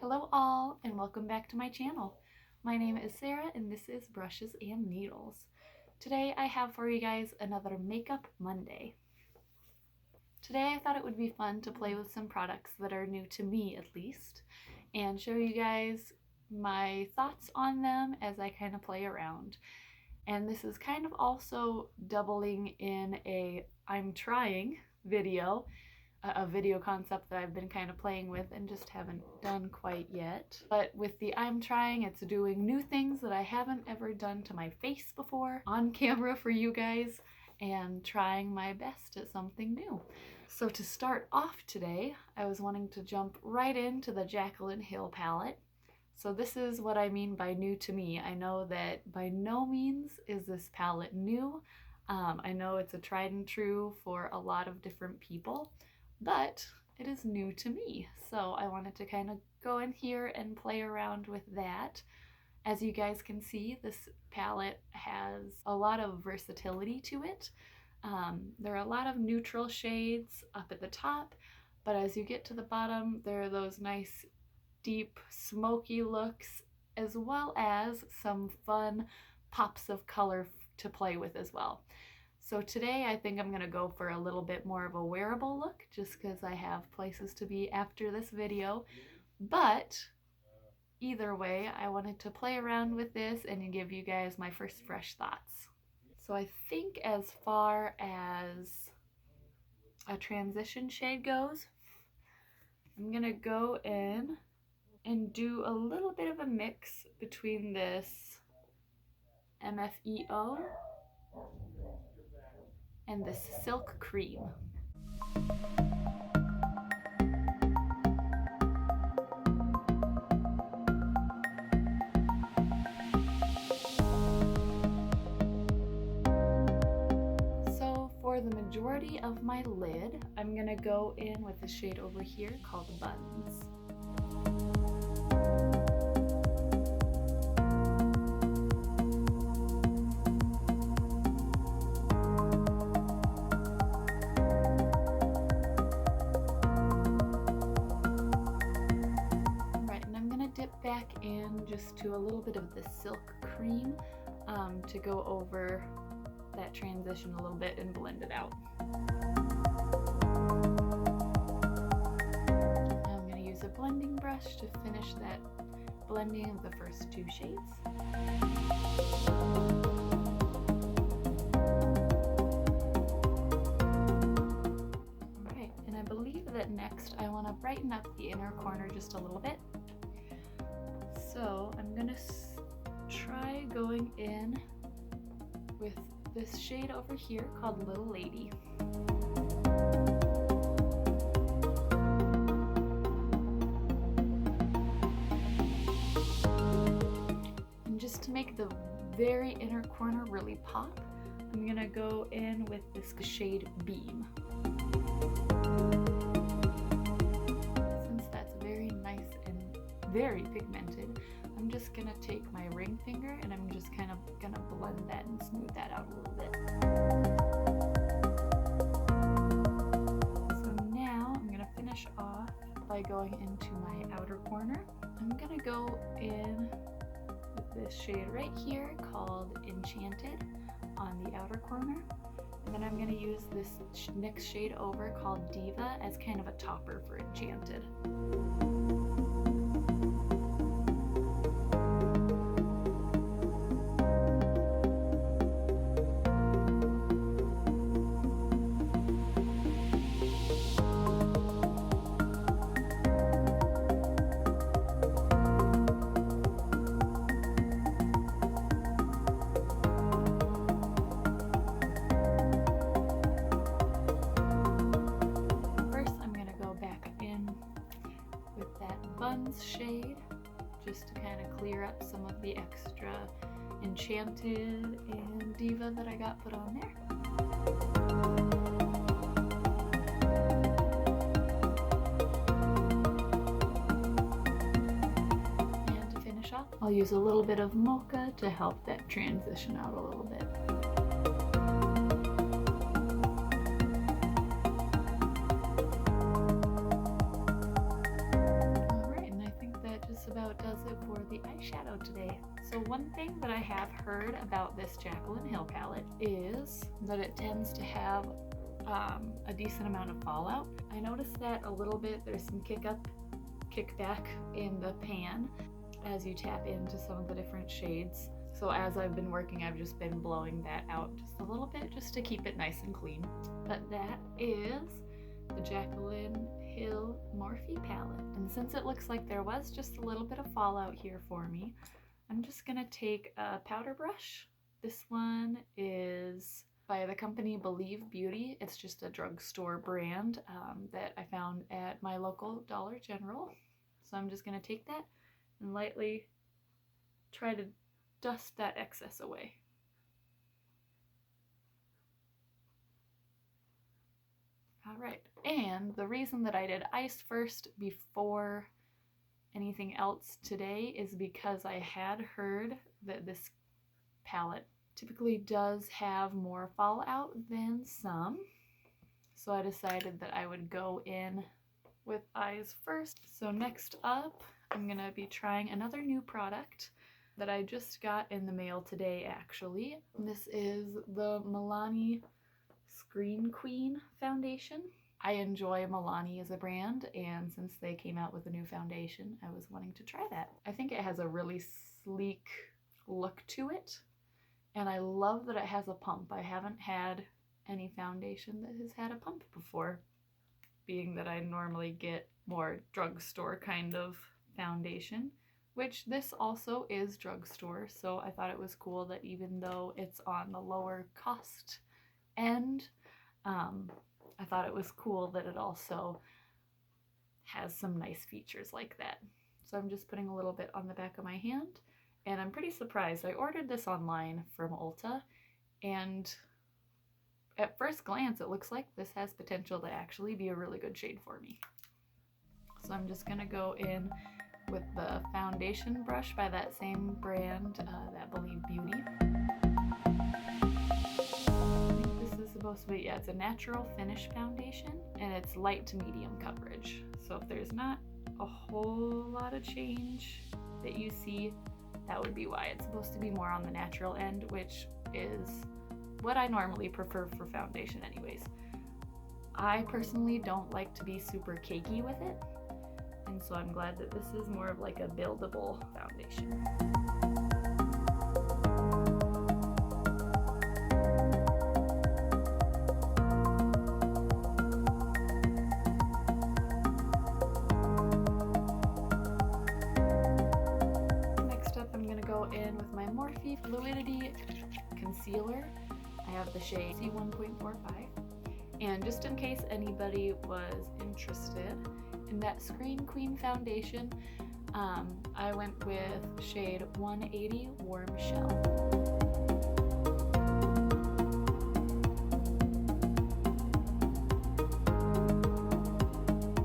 Hello all, and welcome back to my channel. My name is Sarah and this is Brushes and Needles. Today I have for you guys another Makeup Monday. Today I thought it would be fun to play with some products that are new to me at least, and show you guys my thoughts on them as I kind of play around. And this is kind of also doubling in a I'm trying video, a video concept that I've been kind of playing with and just haven't done quite yet. But with the I'm trying, it's doing new things that I haven't ever done to my face before on camera for you guys, and trying my best at something new. So to start off today, I was wanting to jump right into the Jaclyn Hill palette. So this is what I mean by new to me. I know that by no means is this palette new. I know it's a tried and true for a lot of different people, but it is new to me. So I wanted to kind of go in here and play around with that. As you guys can see, this palette has a lot of versatility to it. There are a lot of neutral shades up at the top, but as you get to the bottom, there are those nice deep smoky looks, as well as some fun pops of color to play with as well. So today I think I'm going to go for a little bit more of a wearable look, just because I have places to be after this video. But either way, I wanted to play around with this and give you guys my first fresh thoughts. So I think as far as a transition shade goes, I'm going to go in and do a little bit of a mix between this MFEO and this Silk Cream. So for the majority of my lid, I'm gonna go in with the shade over here called Buns. Back in just to a little bit of the Silk Cream to go over that transition a little bit and blend it out. Now I'm going to use a blending brush to finish that blending of the first two shades. Alright, and I believe that next I want to brighten up the inner corner just a little bit. So I'm gonna try going in with this shade over here called Little Lady. And just to make the very inner corner really pop, I'm gonna go in with this shade Beam. Since that's very nice and very pigmented, I'm just gonna take my ring finger and I'm just kind of gonna blend that and smooth that out a little bit. So now I'm gonna finish off by going into my outer corner. I'm gonna go in with this shade right here called Enchanted on the outer corner. And then I'm gonna use this next shade over called Diva as kind of a topper for Enchanted. Buns shade just to kind of clear up some of the extra Enchanted and Diva that I got put on there. And to finish off, I'll use a little bit of Mocha to help that transition out a little bit. the eyeshadow today. So one thing that I have heard about this Jaclyn Hill palette is that it tends to have a decent amount of fallout. I noticed that a little bit. There's some kickback in the pan as you tap into some of the different shades. So as I've been working, I've just been blowing that out just a little bit just to keep it nice and clean. But that is the Jaclyn Hill Morphe palette. And since it looks like there was just a little bit of fallout here for me, I'm just gonna take a powder brush. This one is by the company Believe Beauty. It's just a drugstore brand that I found at my local Dollar General. So I'm just gonna take that and lightly try to dust that excess away. All right, and the reason that I did ice first before anything else today is because I had heard that this palette typically does have more fallout than some. So I decided that I would go in with eyes first. So next up, I'm gonna be trying another new product that I just got in the mail today, actually. This is the Milani Screen Queen foundation. I enjoy Milani as a brand, and since they came out with a new foundation, I was wanting to try that. I think it has a really sleek look to it, and I love that it has a pump. I haven't had any foundation that has had a pump before, being that I normally get more drugstore kind of foundation, which this also is drugstore, so I thought it was cool that even though it's on the lower cost end, I thought it was cool that it also has some nice features like that. So I'm just putting a little bit on the back of my hand, and I'm pretty surprised. I ordered this online from Ulta, and at first glance it looks like this has potential to actually be a really good shade for me. So I'm just gonna go in with the foundation brush by that same brand, that Believe Beauty. I think this is supposed to be, yeah, it's a natural finish foundation, and it's light to medium coverage. So if there's not a whole lot of change that you see, that would be why. It's supposed to be more on the natural end, which is what I normally prefer for foundation anyways. I personally don't like to be super cakey with it, and so I'm glad that this is more of like a buildable foundation. Next up, I'm going to go in with my Morphe Fluidity Concealer. I have the shade C1.45, and just in case anybody was interested in that Screen Queen foundation, I went with shade 180 Warm Shell.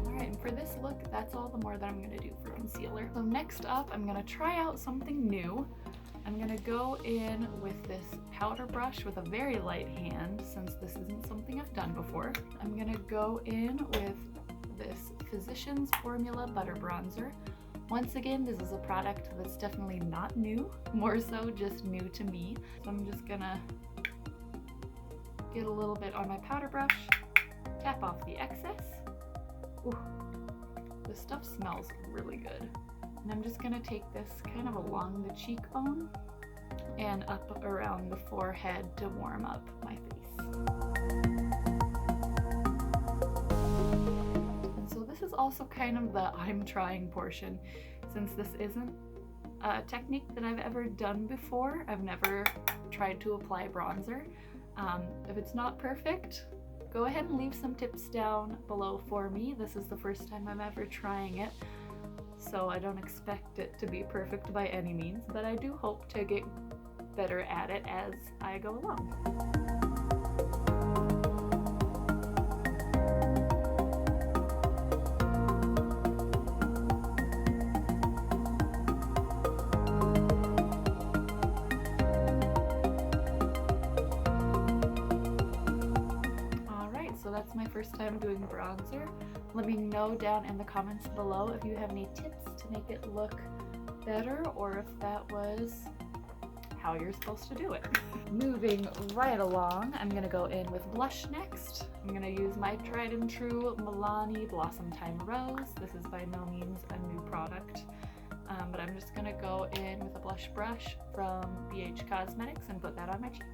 Alright, and for this look, that's all the more that I'm going to do for concealer. So next up, I'm going to try out something new. I'm going to go in with this powder brush with a very light hand, since this isn't something I've done before. I'm going to go in with this Physicians Formula Butter Bronzer. Once again, this is a product that's definitely not new, more so just new to me. So I'm just gonna get a little bit on my powder brush, tap off the excess. Ooh, this stuff smells really good. And I'm just gonna take this kind of along the cheekbone and up around the forehead to warm up my face. This is also kind of the I'm trying portion, since this isn't a technique that I've ever done before. I've never tried to apply bronzer. If it's not perfect, go ahead and leave some tips down below for me. This is the first time I'm ever trying it, so I don't expect it to be perfect by any means, but I do hope to get better at it as I go along. So that's my first time doing bronzer. Let me know down in the comments below if you have any tips to make it look better or if that was how you're supposed to do it. Moving right along, I'm gonna go in with blush next. I'm gonna use my tried and true Milani Blossom Time Rose. This is by no means a new product, but I'm just gonna go in with a blush brush from BH Cosmetics and put that on my cheeks.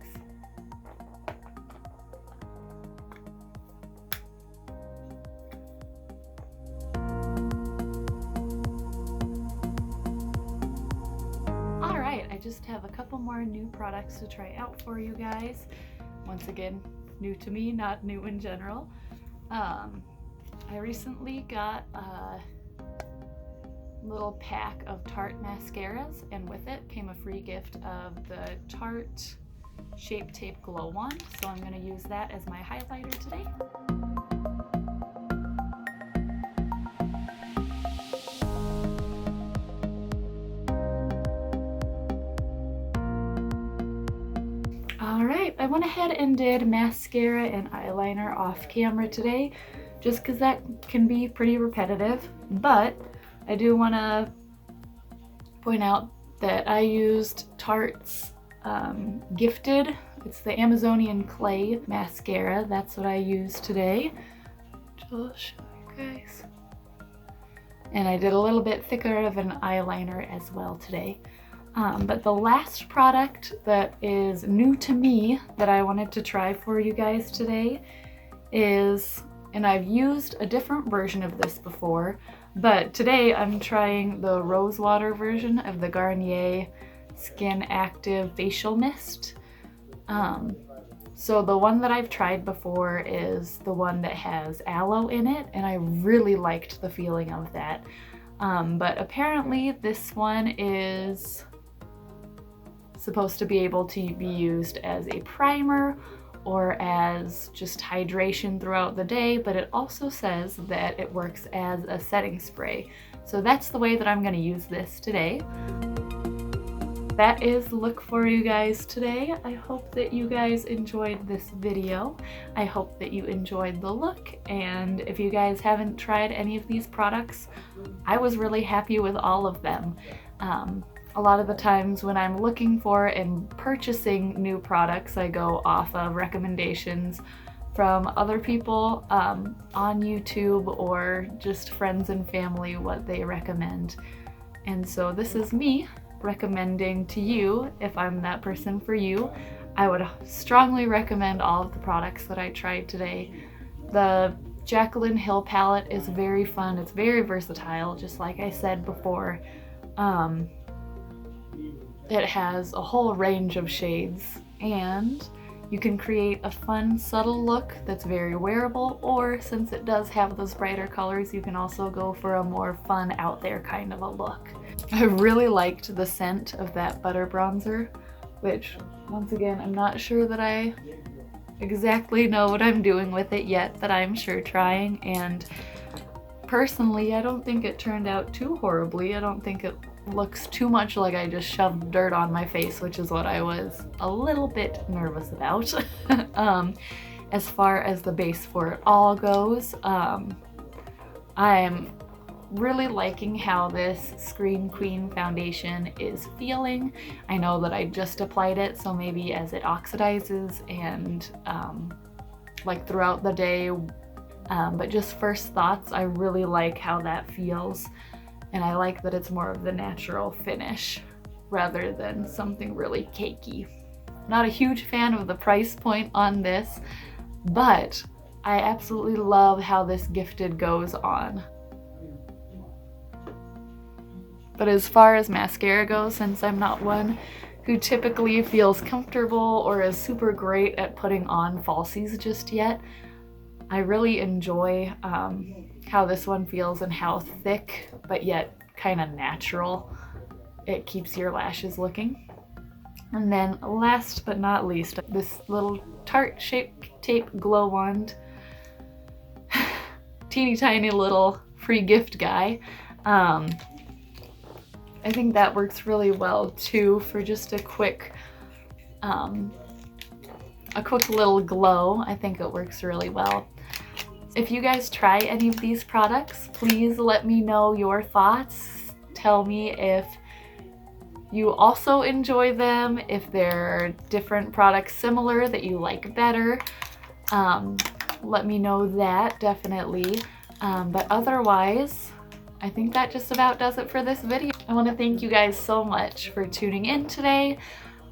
I just have a couple more new products to try out for you guys. Once again, new to me, not new in general. I recently got a little pack of Tarte mascaras, and with it came a free gift of the Tarte Shape Tape Glow Wand, so I'm going to use that as my highlighter today. Alright, I went ahead and did mascara and eyeliner off camera today, just because that can be pretty repetitive, but I do want to point out that I used Tarte's Gifted. It's the Amazonian Clay mascara. That's what I used today. I'll show you guys. And I did a little bit thicker of an eyeliner as well today. But the last product that is new to me that I wanted to try for you guys today is, and I've used a different version of this before, but today I'm trying the rose water version of the Garnier Skin Active Facial Mist. So the one that I've tried before is the one that has aloe in it, and I really liked the feeling of that. But apparently this one is supposed to be able to be used as a primer or as just hydration throughout the day, but it also says that it works as a setting spray. So that's the way that I'm going to use this today. That is the look for you guys today. I hope that you guys enjoyed this video. I hope that you enjoyed the look, and if you guys haven't tried any of these products, I was really happy with all of them. A lot of the times when I'm looking for and purchasing new products, I go off of recommendations from other people on YouTube or just friends and family what they recommend. And so this is me recommending to you, if I'm that person for you. I would strongly recommend all of the products that I tried today. The Jaclyn Hill palette is very fun. It's very versatile, just like I said before. It has a whole range of shades, and you can create a fun, subtle look that's very wearable, or since it does have those brighter colors, you can also go for a more fun, out there kind of a look. I really liked the scent of that butter bronzer, which, once again, I'm not sure that I exactly know what I'm doing with it yet, but I'm sure trying, and personally, I don't think it turned out too horribly. I don't think it looks too much like I just shoved dirt on my face, which is what I was a little bit nervous about. As far as the base for it all goes, I'm really liking how this Scream Queen foundation is feeling. I know that I just applied it, so maybe as it oxidizes and like throughout the day, but just first thoughts, I really like how that feels. And I like that it's more of the natural finish rather than something really cakey. Not a huge fan of the price point on this, but I absolutely love how this Gifted goes on. But as far as mascara goes, since I'm not one who typically feels comfortable or is super great at putting on falsies just yet, I really enjoy how this one feels and how thick but yet kind of natural it keeps your lashes looking. And then last but not least, this little Tarte Shape Tape Glow Wand. Teeny tiny little free gift guy. I think that works really well too for just a quick little glow. I think it works really well. If you guys try any of these products, please let me know your thoughts. tell me if you also enjoy them, if there are different products similar that you like better. Let me know that, definitely. But otherwise, I think that just about does it for this video. I want to thank you guys so much for tuning in today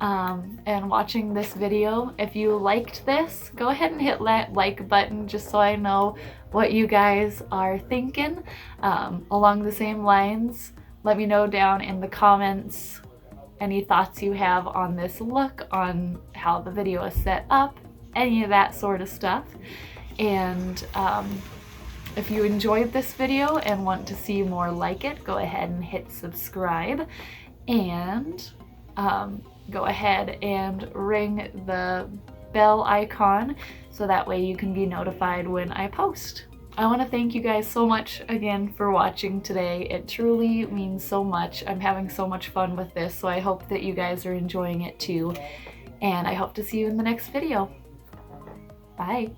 and watching this video. If you liked this, go ahead and hit that like button just so I know what you guys are thinking. Along the same lines, let me know down in the comments any thoughts you have on this look, on how the video is set up, any of that sort of stuff. And if you enjoyed this video and want to see more like it, go ahead and hit subscribe, and go ahead and ring the bell icon so that way you can be notified when I post. I want to thank you guys so much again for watching today. It truly means so much. I'm having so much fun with this, so I hope that you guys are enjoying it too. And I hope to see you in the next video. Bye!